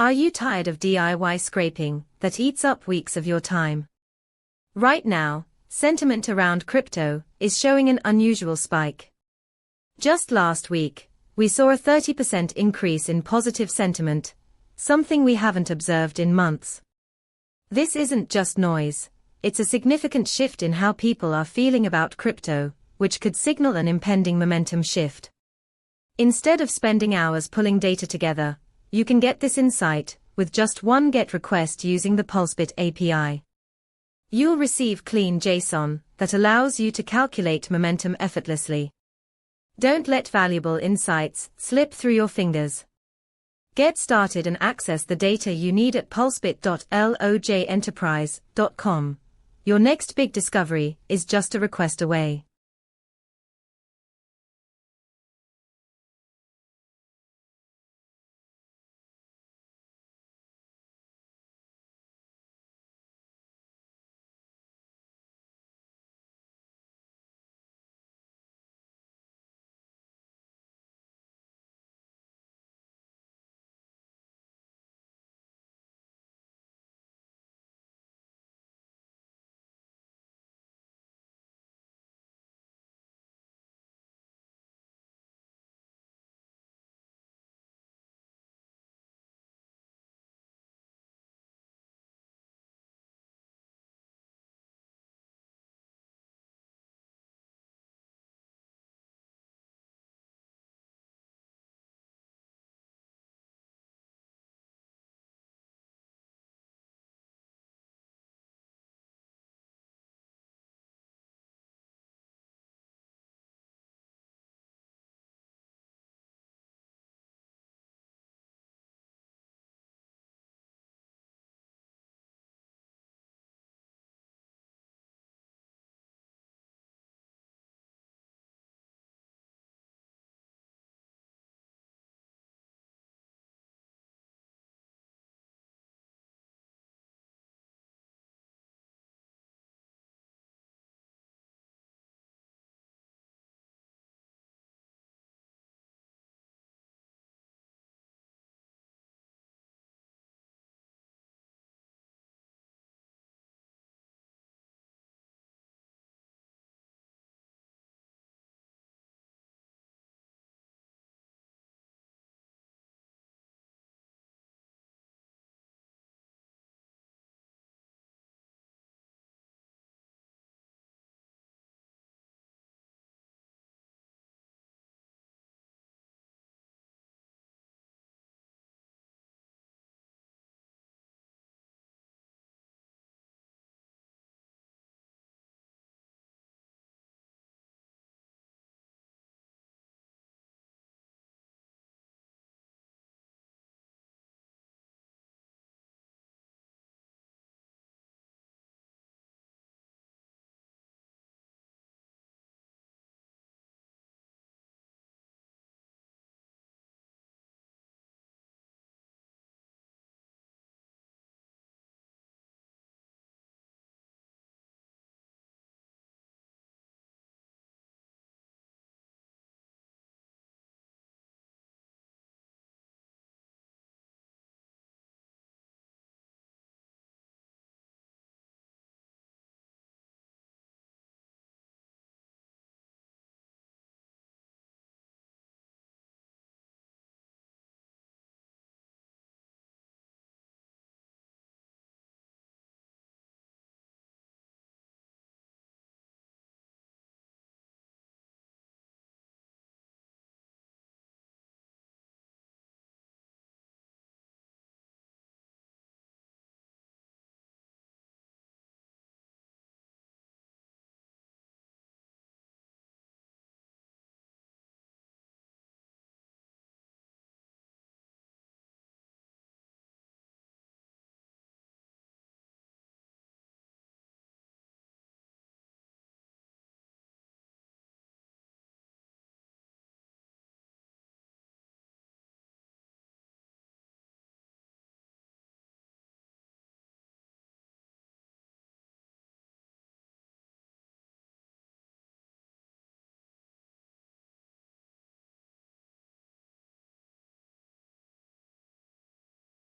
Are you tired of DIY scraping that eats up weeks of your time? Right now, sentiment around crypto is showing an unusual spike. Just last week, we saw a 30% increase in positive sentiment, something we haven't observed in months. This isn't just noise, it's a significant shift in how people are feeling about crypto, which could signal an impending momentum shift. Instead of spending hours pulling data together, you can get this insight with just one GET request using the Pulsebit API. You'll receive clean JSON that allows you to calculate momentum effortlessly. Don't let valuable insights slip through your fingers. Get started and access the data you need at pulsebit.lojenterprise.com. Your next big discovery is just a request away.